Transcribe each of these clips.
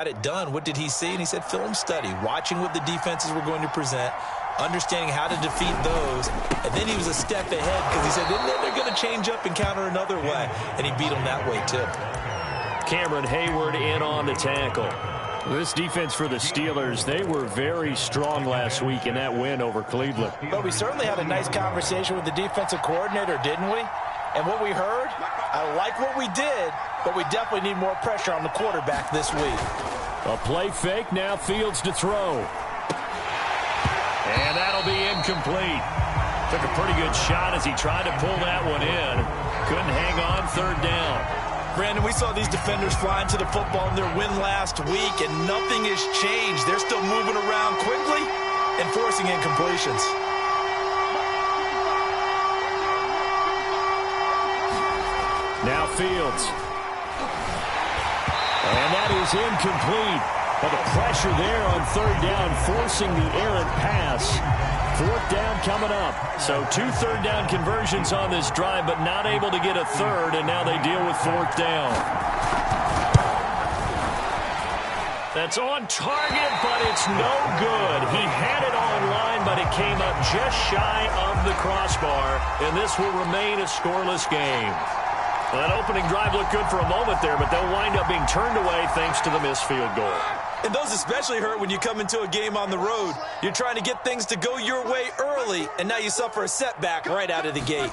it done, what did he see? And he said film study, watching what the defenses were going to present, understanding how to defeat those. And then he was a step ahead because he said, then they're going to change up and counter another way. And he beat them that way, too. Cameron Hayward in on the tackle. This defense for the Steelers, they were very strong last week in that win over Cleveland. But we certainly had a nice conversation with the defensive coordinator, didn't we? And what we heard, I like what we did, but we definitely need more pressure on the quarterback this week. A play fake, now Fields to throw. And that'll be incomplete. Took a pretty good shot as he tried to pull that one in. Couldn't hang on, third down. Brandon, we saw these defenders flying to the football in their win last week, and nothing has changed. They're still moving around quickly and forcing incompletions. Now Fields. And that is incomplete. But the pressure there on third down, forcing the errant pass. Fourth down coming up. So 2 third-down conversions on this drive, but not able to get a third, and now they deal with fourth down. That's on target, but it's no good. He had it on line, but it came up just shy of the crossbar, and this will remain a scoreless game. Well, that opening drive looked good for a moment there, but they'll wind up being turned away thanks to the missed field goal. And those especially hurt when you come into a game on the road. You're trying to get things to go your way early, and now you suffer a setback right out of the gate.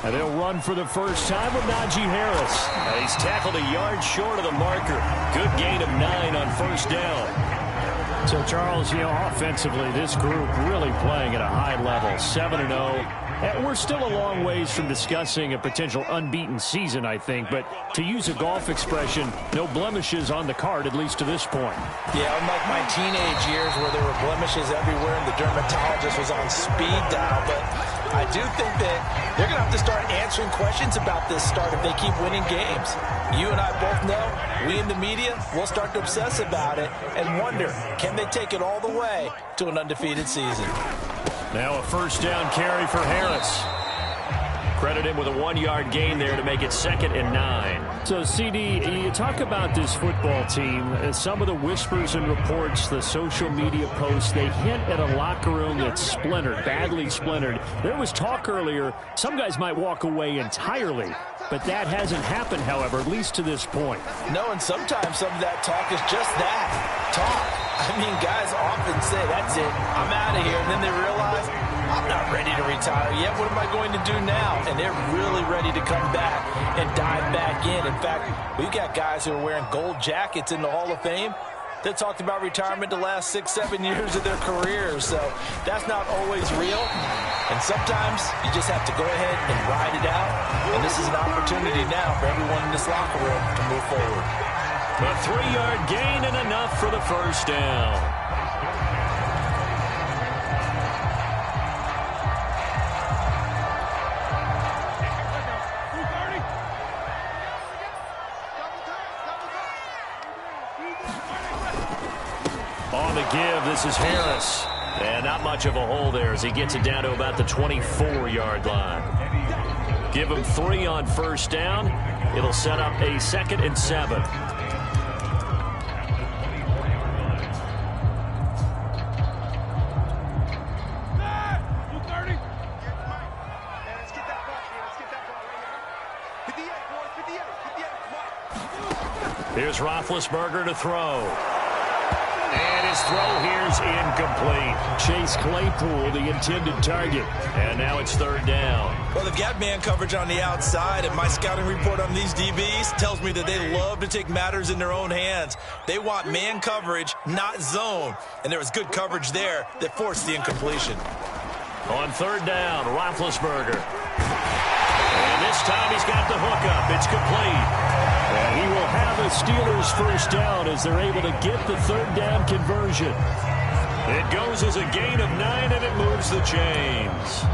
And they'll run for the first time with Najee Harris. He's tackled a yard short of the marker. Good gain of 9 on first down. So, Charles, offensively, this group really playing at a high level, 7-0. We're still a long ways from discussing a potential unbeaten season, I think. But to use a golf expression, no blemishes on the card, at least to this point. Yeah, unlike my teenage years where there were blemishes everywhere and the dermatologist was on speed dial. But I do think that they're going to have to start answering questions about this start if they keep winning games. You and I both know, we in the media, will start to obsess about it and wonder, can they take it all the way to an undefeated season? Now a first down carry for Harris. Credit him with a 1-yard gain there to make it 2nd and 9. So, CD, you talk about this football team. Some of the whispers and reports, the social media posts, they hint at a locker room that's splintered, badly splintered. There was talk earlier, some guys might walk away entirely. But that hasn't happened, however, at least to this point. No, and sometimes some of that talk is just that, talk. I mean, guys often say, that's it, I'm out of here. And then they realize, I'm not ready to retire yet. What am I going to do now? And they're really ready to come back and dive back in. In fact, we've got guys who are wearing gold jackets in the Hall of Fame that talked about retirement the last 6-7 years of their careers. So that's not always real. And sometimes you just have to go ahead and ride it out. And this is an opportunity now for everyone in this locker room to move forward. A 3-yard gain and enough for the first down. On the give, this is Harris. And not much of a hole there as he gets it down to about the 24-yard line. Give him 3 on first down. It'll set up a 2nd and 7. Here's Roethlisberger to throw. And his throw here's incomplete. Chase Claypool, the intended target. And now it's 3rd down. Well, they've got man coverage on the outside, and my scouting report on these DBs tells me that they love to take matters in their own hands. They want man coverage, not zone. And there was good coverage there that forced the incompletion. On 3rd down, Roethlisberger. And this time he's got the hookup. It's complete. And he will have a Steelers first down as they're able to get the 3rd down conversion. It goes as a gain of 9, and it moves the chains.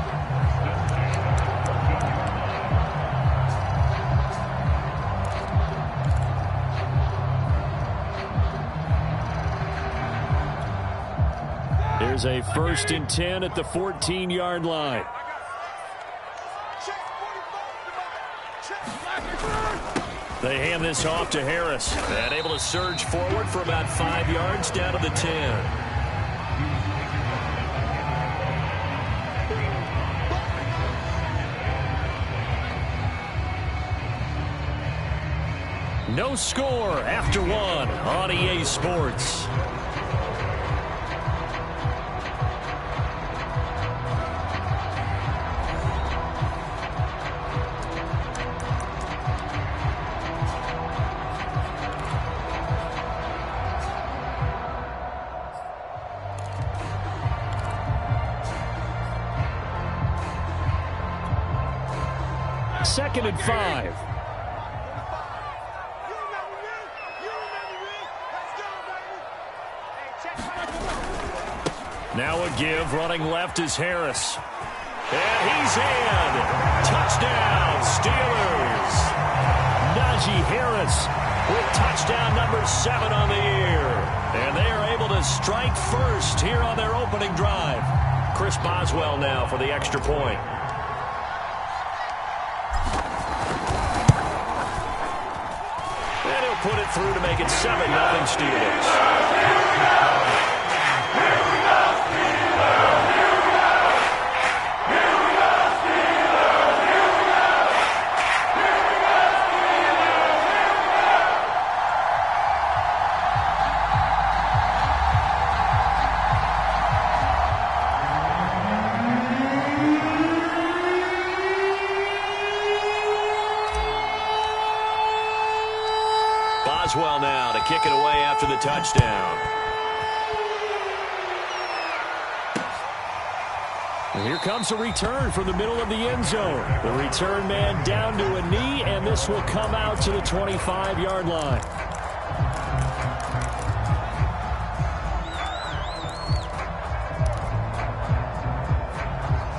Here's a 1st and 10 at the 14-yard line. They hand this off to Harris. And able to surge forward for about 5 yards down to the 10. No score after 1 on EA Sports. Second and 5. Now a give, running left is Harris. And he's in. Touchdown, Steelers. Najee Harris with touchdown number 7 on the year. And they are able to strike first here on their opening drive. Chris Boswell now for the extra point. And he'll put it through to make it 7-0 Steelers. Boswell now to kick it away after the touchdown. And here comes a return from the middle of the end zone. The return man down to a knee, and this will come out to the 25-yard line.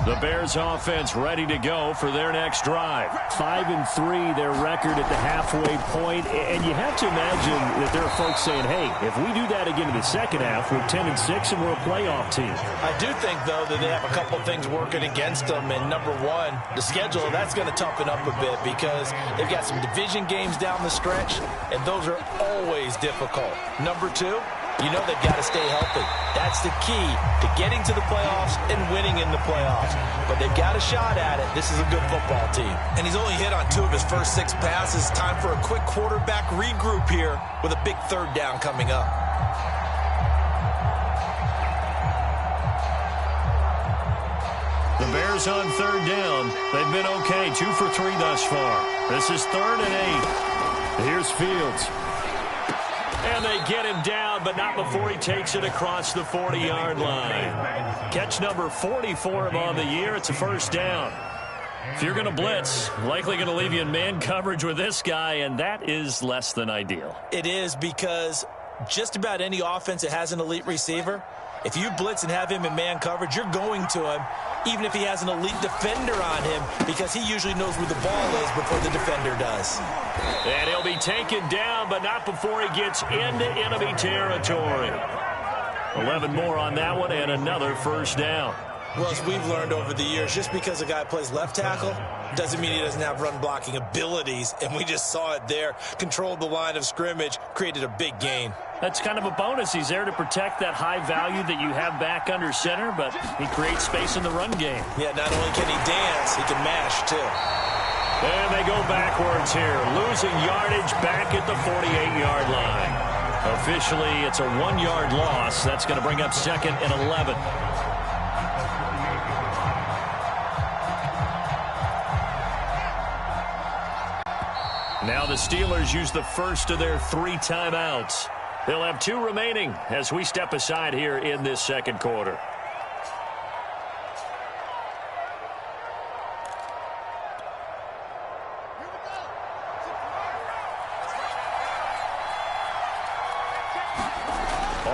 The Bears offense ready to go for their next drive. 5-3 their record at the halfway point, and you have to imagine that there are folks saying, hey, if we do that again in the second half, we're 10-6 and we're a playoff team. I do think, though, that they have a couple things working against them, and number one, the schedule, that's going to toughen up a bit because they've got some division games down the stretch, and those are always difficult. Number two, you know they've got to stay healthy. That's the key to getting to the playoffs and winning in the playoffs. But they've got a shot at it. This is a good football team. And he's only hit on 2 of his first 6 passes. Time for a quick quarterback regroup here with a big third down coming up. The Bears on third down. They've been okay, 2 for 3 thus far. This is 3rd and 8. Here's Fields. And they get him down, but not before he takes it across the 40-yard line. Catch number 40 for him on the year. It's a first down. If you're going to blitz, likely going to leave you in man coverage with this guy, and that is less than ideal. It is, because just about any offense that has an elite receiver, if you blitz and have him in man coverage, you're going to him, even if he has an elite defender on him, because he usually knows where the ball is before the defender does. And he'll be taken down, but not before he gets into enemy territory. 11 more on that one, and another first down. Well, as we've learned over the years, just because a guy plays left tackle doesn't mean he doesn't have run-blocking abilities, and we just saw it there. Controlled the line of scrimmage, created a big gain. That's kind of a bonus. He's there to protect that high value that you have back under center, but he creates space in the run game. Yeah, not only can he dance, he can mash, too. And they go backwards here, losing yardage back at the 48-yard line. Officially, it's a 1-yard loss. That's going to bring up 2nd and 11. Now the Steelers use the first of their 3 timeouts. They'll have 2 remaining as we step aside here in this second quarter.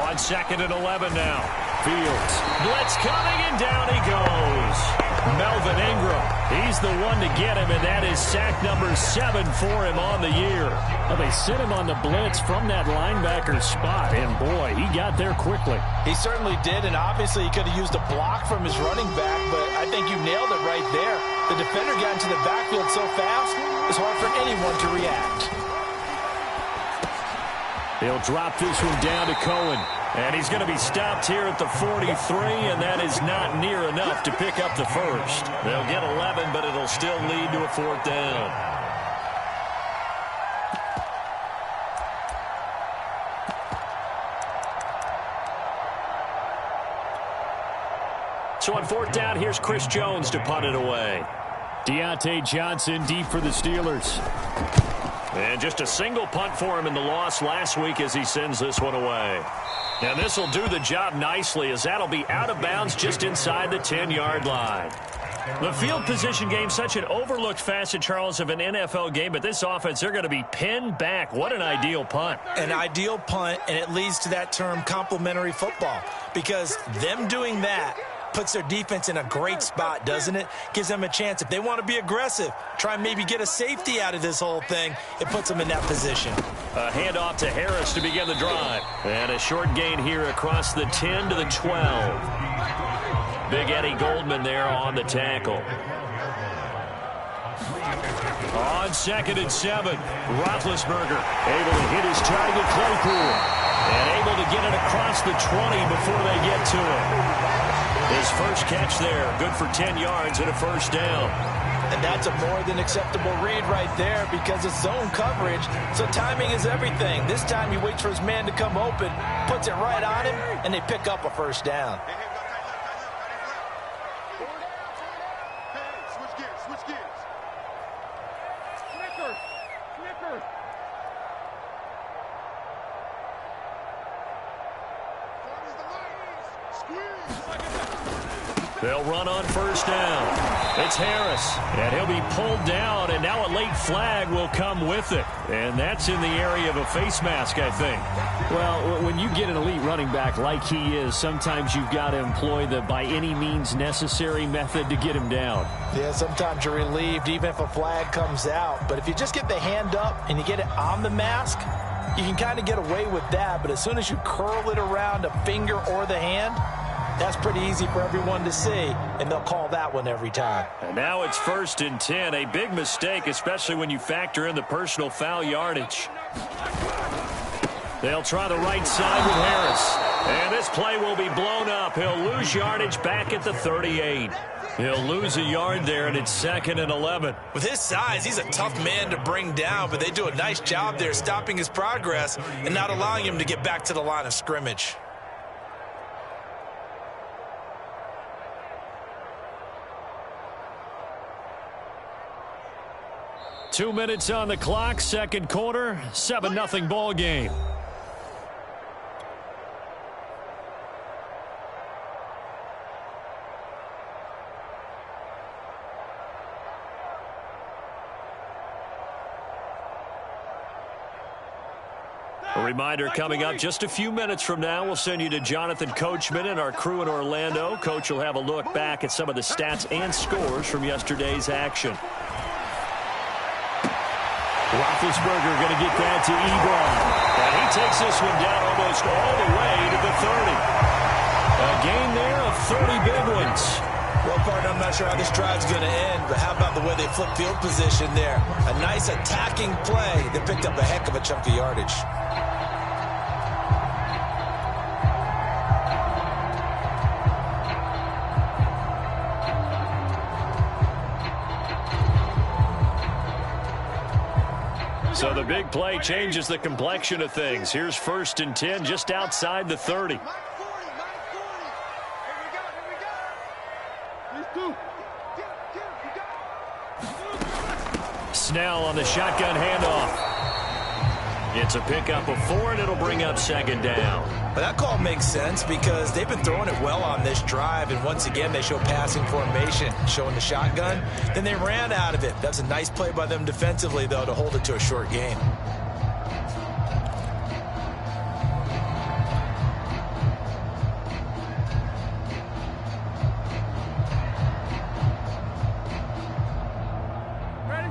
On 2nd and 11 now. Fields. Blitz coming, and down he goes. Melvin Ingram. He's the one to get him, and that is sack number 7 for him on the year. Well, they sent him on the blitz from that linebacker spot, and boy, he got there quickly. He certainly did, and obviously he could have used a block from his running back, but I think you nailed it right there. The defender got into the backfield so fast, it's hard for anyone to react. He'll drop this one down to Cohen. And he's going to be stopped here at the 43, and that is not near enough to pick up the first. They'll get 11, but it'll still lead to a 4th down. So on 4th down, here's Chris Jones to punt it away. Deontay Johnson deep for the Steelers. And just a single punt for him in the loss last week as he sends this one away. And this will do the job nicely as that'll be out of bounds just inside the 10-yard line. The field position game, such an overlooked facet, Charles, of an NFL game, but this offense, they're going to be pinned back. What an ideal punt. An ideal punt, and it leads to that term complementary football, because them doing that puts their defense in a great spot, doesn't it? Gives them a chance. If they want to be aggressive, try and maybe get a safety out of this whole thing, it puts them in that position. A handoff to Harris to begin the drive. And a short gain here across the 10 to the 12. Big Eddie Goldman there on the tackle. On 2nd and 7, Roethlisberger able to hit his target, Claypool, and able to get it across the 20 before they get to it. His first catch there, good for 10 yards and a 1st down. And that's a more than acceptable read right there because it's zone coverage, so timing is everything. This time he waits for his man to come open, puts it right on him, and they pick up a 1st down. Switch gears. Snickers. They'll run on 1st down. It's Harris, and he'll be pulled down, and now a late flag will come with it. And that's in the area of a face mask, I think. Well, when you get an elite running back like he is, sometimes you've got to employ the by any means necessary method to get him down. Yeah, sometimes you're relieved even if a flag comes out. But if you just get the hand up and you get it on the mask, you can kind of get away with that. But as soon as you curl it around a finger or the hand, that's pretty easy for everyone to see, and they'll call that one every time. And now it's 1st and 10, a big mistake, especially when you factor in the personal foul yardage. They'll try the right side with Harris, and this play will be blown up. He'll lose yardage back at the 38. He'll lose a yard there, and it's 2nd and 11. With his size, he's a tough man to bring down, but they do a nice job there stopping his progress and not allowing him to get back to the line of scrimmage. Two minutes on the clock, 2nd quarter, 7-0 ball game. A reminder coming up just a few minutes from now, we'll send you to Jonathan Coachman and our crew in Orlando. Coach will have a look back at some of the stats and scores from yesterday's action. Roethlisberger going to get that to Ebron. And he takes this one down almost all the way to the 30. A gain there of 30 big ones. Well, partner, I'm not sure how this drive's going to end, but how about the way they flip field position there? A nice attacking play that picked up a heck of a chunk of yardage. So the big play changes the complexion of things. Here's 1st and 10 just outside the 30. Snell on the shotgun handoff. It's a pickup of 4, and it'll bring up 2nd down. But that call makes sense because they've been throwing it well on this drive, and once again they show passing formation, showing the shotgun. Then they ran out of it. That's a nice play by them defensively, though, to hold it to a short gain.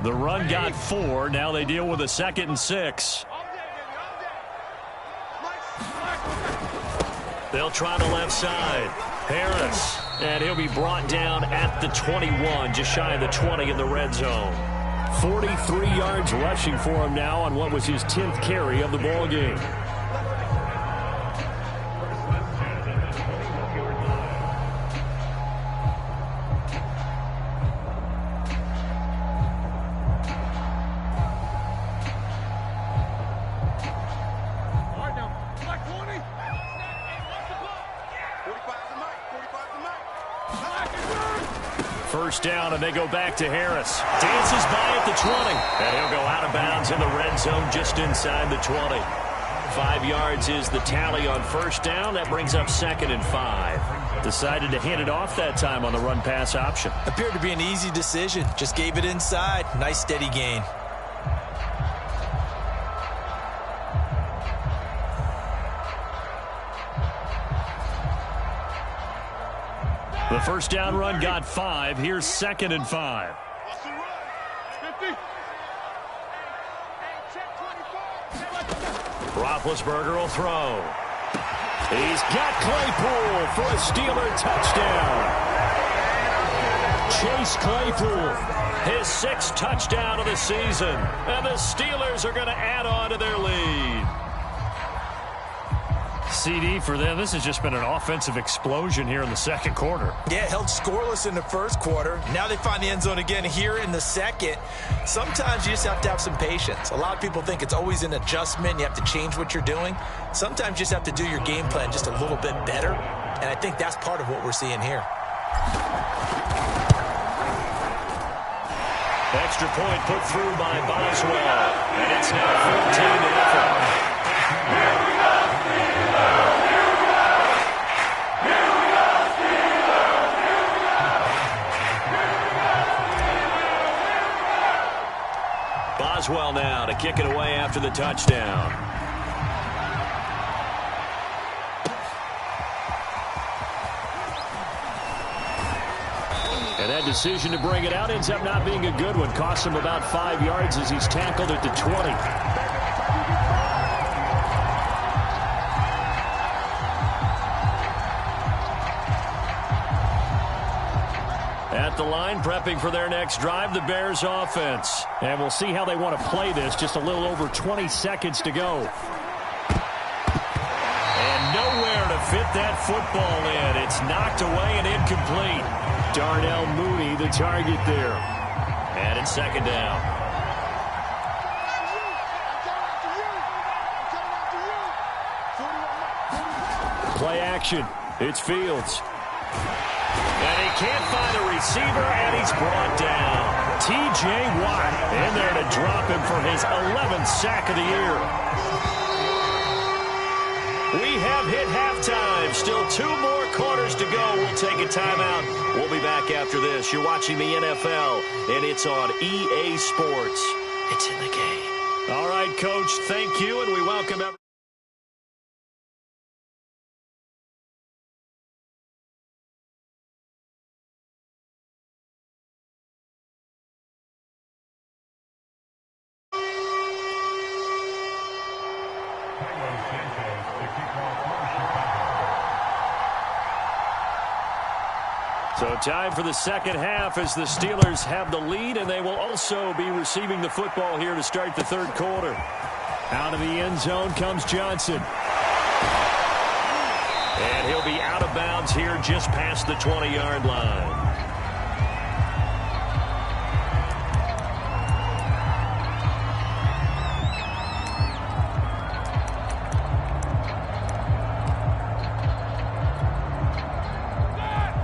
The run got 4. Now they deal with a 2nd and 6. They'll try the left side. Harris. And he'll be brought down at the 21, just shy of the 20 in the red zone. 43 yards rushing for him now on what was his 10th carry of the ball game. first down, and they go back to Harris. Dances by at the 20. And he'll go out of bounds in the red zone just inside the 20. 5 yards is the tally on first down. That brings up 2nd and 5. Decided to hand it off that time on the run-pass option. Appeared to be an easy decision. Just gave it inside. Nice steady gain. The first down run got 5. Here's 2nd and 5. Roethlisberger will throw. He's got Claypool for a Steeler touchdown. Chase Claypool, his 6th touchdown of the season. And the Steelers are going to add on to their lead. CD for them, this has just been an offensive explosion here in the second quarter. Yeah, held scoreless in the first quarter. Now they find the end zone again here in the second. Sometimes you just have to have some patience. A lot of people think it's always an adjustment. You have to change what you're doing. Sometimes you just have to do your game plan just a little bit better. And I think that's part of what we're seeing here. Extra point put through by Boswell. And it's now 14-0. Boswell now to kick it away after the touchdown. And that decision to bring it out ends up not being a good one. Costs him about 5 yards as he's tackled at the 20. At the line, prepping for their next drive, the Bears offense. And we'll see how they want to play this. Just a little over 20 seconds to go. And nowhere to fit that football in. It's knocked away and incomplete. Darnell Mooney, the target there. And it's 2nd down. Play action. It's Fields. And he can't find a receiver, and he's brought down. T.J. Watt in there to drop him for his 11th sack of the year. We have hit halftime. Still 2 more quarters to go. We'll take a timeout. We'll be back after this. You're watching the NFL, and it's on EA Sports. It's in the game. All right, Coach, thank you, and we welcome everyone. So time for the second half as the Steelers have the lead, and they will also be receiving the football here to start the third quarter. Out of the end zone comes Johnson. And he'll be out of bounds here just past the 20-yard line.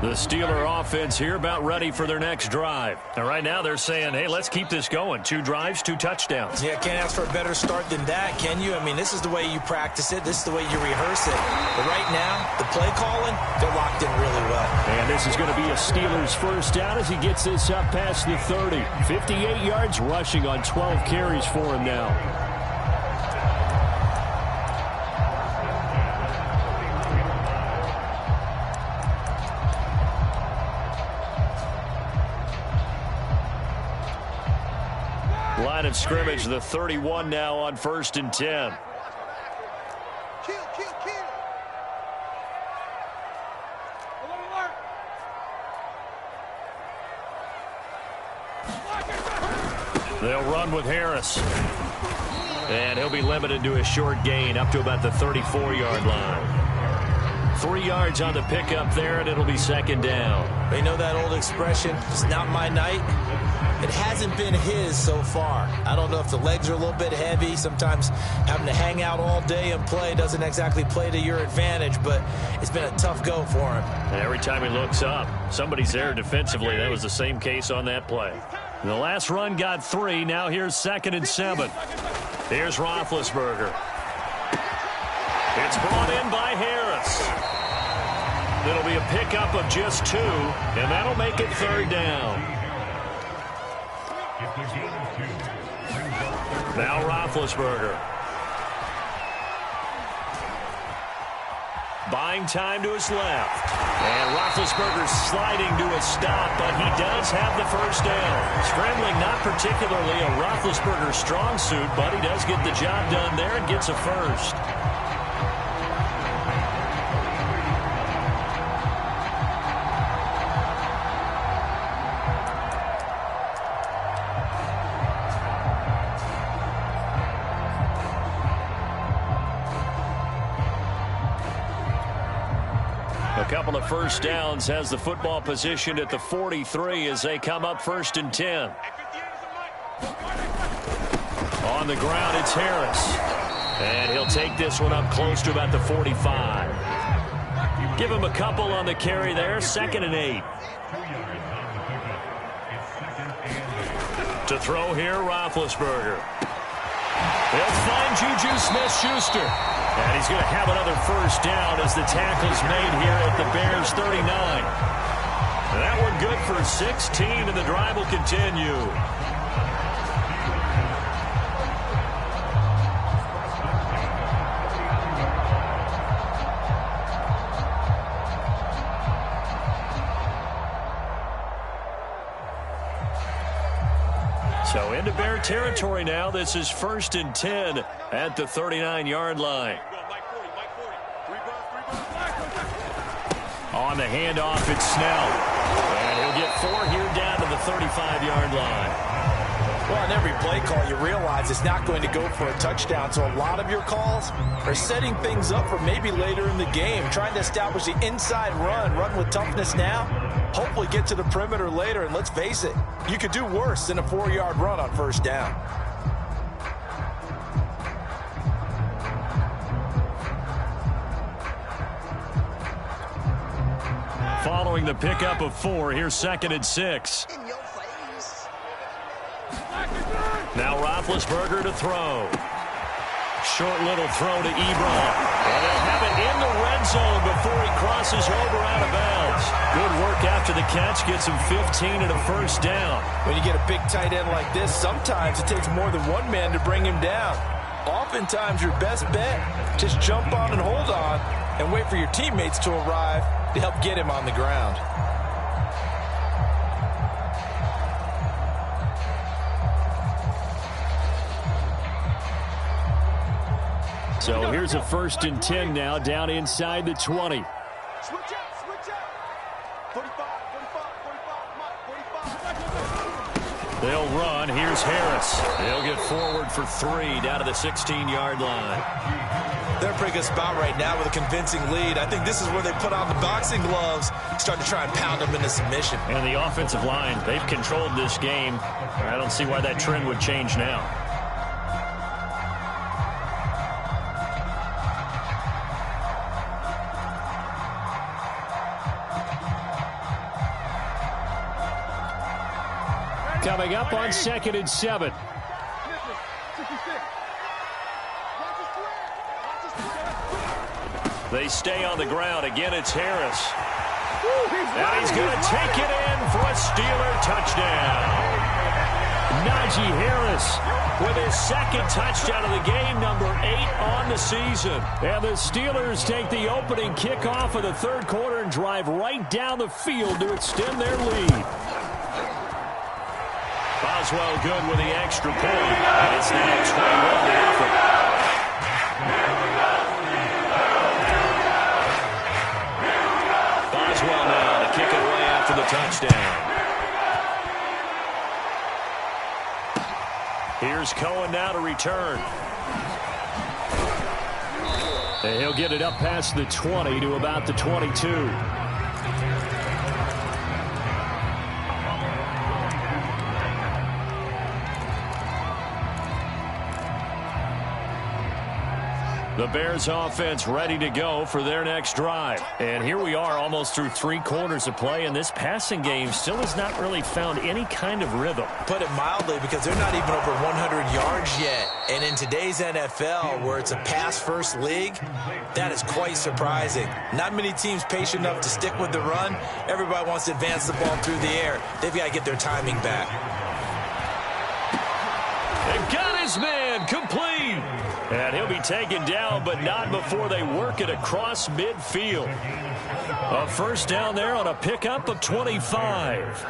The Steeler offense here about ready for their next drive. And right now they're saying, hey, let's keep this going. 2 drives, 2 touchdowns. Yeah, can't ask for a better start than that, can you? I mean, this is the way you practice it. This is the way you rehearse it. But right now, the play calling, they're locked in really well. And this is going to be a Steelers first down as he gets this up past the 30. 58 yards rushing on 12 carries for him now. Line of scrimmage, the 31 now on 1st and 10. They'll run with Harris. And he'll be limited to a short gain up to about the 34-yard line. 3 yards on the pickup there, and it'll be 2nd down. They know that old expression, it's not my night. It hasn't been his so far. I don't know if the legs are a little bit heavy. Sometimes having to hang out all day and play doesn't exactly play to your advantage, but it's been a tough go for him. And every time he looks up, somebody's there defensively. That was the same case on that play. The last run got 3. Now here's 2nd and 7. Here's Roethlisberger. It's brought in by Harris. It'll be a pickup of just 2, and that'll make it 3rd down. Now Roethlisberger. Buying time to his left. And Roethlisberger sliding to a stop, but he does have the 1st down. Scrambling not particularly a Roethlisberger strong suit, but he does get the job done there and gets a 1st. A couple of 1st downs, has the football position at the 43 as they come up 1st and 10. On the ground, it's Harris. And he'll take this one up close to about the 45. Give him a couple on the carry there, 2nd and 8. To throw here, Roethlisberger. They'll find Juju Smith-Schuster. And he's going to have another 1st down as the tackle's made here at the Bears 39. And that one good for 16, and the drive will continue. So into Bear territory now. This is 1st and 10 at the 39-yard line. On the handoff, it's Snell. And he'll get 4 here down to the 35-yard line. Well, on every play call, you realize it's not going to go for a touchdown. So a lot of your calls are setting things up for maybe later in the game, trying to establish the inside run with toughness now, hopefully get to the perimeter later. And let's face it, you could do worse than a 4-yard run on 1st down. Following the pickup of 4, here's 2nd and 6. Now Roethlisberger to throw. Short little throw to Ebron. And they'll have it in the red zone before he crosses over out of bounds. Good work after the catch. Gets him 15 and a 1st down. When you get a big tight end like this, sometimes it takes more than one man to bring him down. Oftentimes your best bet, just jump on and hold on and wait for your teammates to arrive to help get him on the ground. So here's a 1st and 10 now, down inside the 20. Switch out. 45. They'll run. Here's Harris. They'll get forward for 3 down to the 16-yard line. They're in a pretty good spot right now with a convincing lead. I think this is where they put on the boxing gloves, start to try and pound them into submission. And the offensive line, they've controlled this game. I don't see why that trend would change now. Coming up on 2nd and 7. They stay on the ground. Again, it's Harris. And he's going to take it in for a Steeler touchdown. Najee Harris with his 2nd touchdown of the game, number 8 on the season. And the Steelers take the opening kickoff of the 3rd quarter and drive right down the field to extend their lead. Boswell good with the extra point. And it's now 21 to effort. Boswell now to kick it away after the touchdown. Here's Cohen now to return. And he'll get it up past the 20 to about the 22. The Bears offense ready to go for their next drive. And here we are almost through 3 quarters of play, and this passing game still has not really found any kind of rhythm. Put it mildly, because they're not even over 100 yards yet. And in today's NFL, where it's a pass-first league, that is quite surprising. Not many teams patient enough to stick with the run. Everybody wants to advance the ball through the air. They've got to get their timing back. They've got his man complete. And he'll be taken down, but not before they work it across midfield. A first down there on a pickup of 25.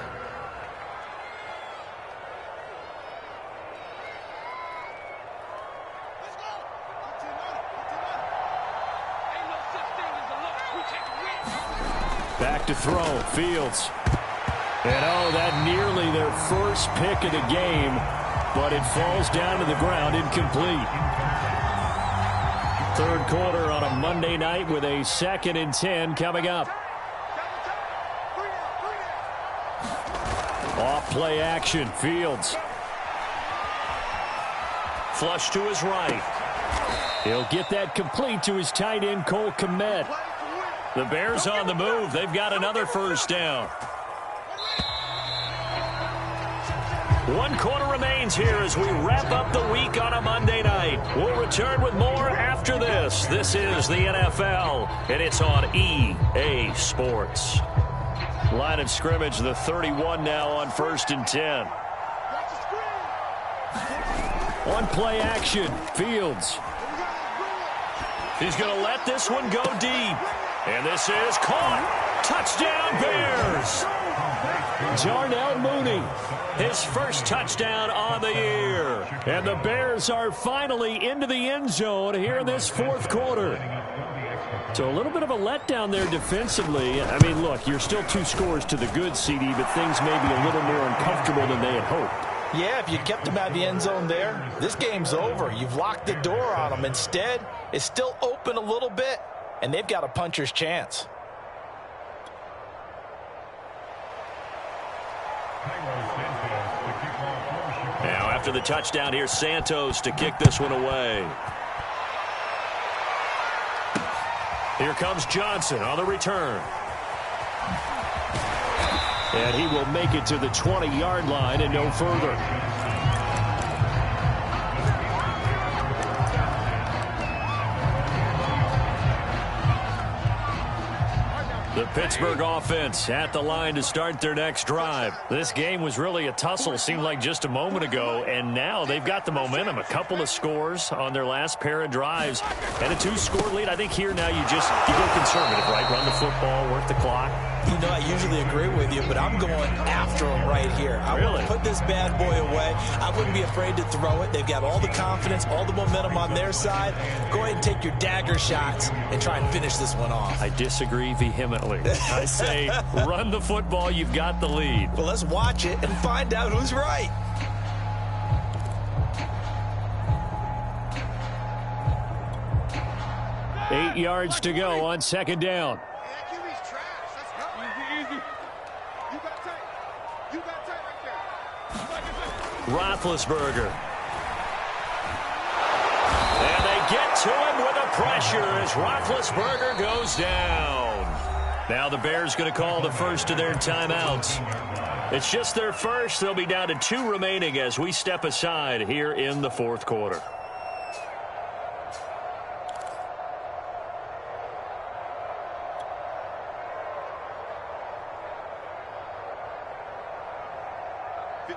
Back to throw, Fields. And oh, that nearly their first pick of the game, but it falls down to the ground incomplete. Third quarter on a Monday night with a 2nd and 10 coming up. Off play action, Fields. Flush to his right. He'll get that complete to his tight end, Cole Kmet. The Bears on the move. They've got another first down. 1 quarter remains here as we wrap up the week on a Monday night. We'll return with more after this. This is the NFL, and it's on EA Sports. Line of scrimmage, the 31 now on 1st and 10. On play action, Fields. He's going to let this one go deep. And this is caught. Touchdown, Bears. Darnell Mooney, his first touchdown on the year. And the Bears are finally into the end zone here in this 4th quarter. So a little bit of a letdown there defensively. I mean, look, you're still 2 scores to the good, CD, but things may be a little more uncomfortable than they had hoped. Yeah, if you kept them out of the end zone there, this game's over. You've locked the door on them. Instead, it's still open a little bit, and they've got a puncher's chance. Now, after the touchdown, here's Santos to kick this one away. Here comes Johnson on the return. And he will make it to the 20-yard line and no further. The Pittsburgh offense at the line to start their next drive. This game was really a tussle, seemed like just a moment ago, and now they've got the momentum. A couple of scores on their last pair of drives and a 2-score lead. I think here now you go conservative, right? Run the football, work the clock. You know, I usually agree with you, but I'm going after them right here. I want to put this bad boy away. I wouldn't be afraid to throw it. They've got all the confidence, all the momentum on their side. Go ahead and take your dagger shots and try and finish this one off. I disagree vehemently. I say run the football. You've got the lead. Well, let's watch it and find out who's right. Eight yards to go on 2nd down. Roethlisberger. And they get to him with a pressure as Roethlisberger goes down. Now the Bears going to call the first of their timeouts. It's just their first. They'll be down to 2 remaining as we step aside here in the 4th quarter.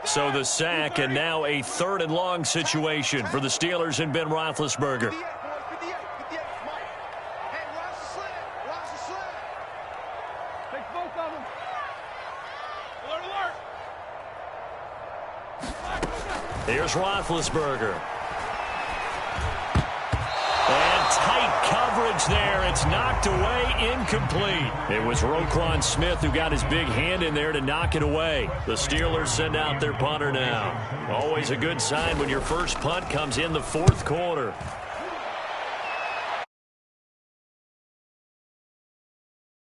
So the sack, and now a 3rd and long situation for the Steelers and Ben Roethlisberger. Here's Roethlisberger. And tight coverage there. It's knocked away, incomplete. It was Roquan Smith who got his big hand in there to knock it away. The Steelers send out their punter now. Always a good sign when your first punt comes in the 4th quarter.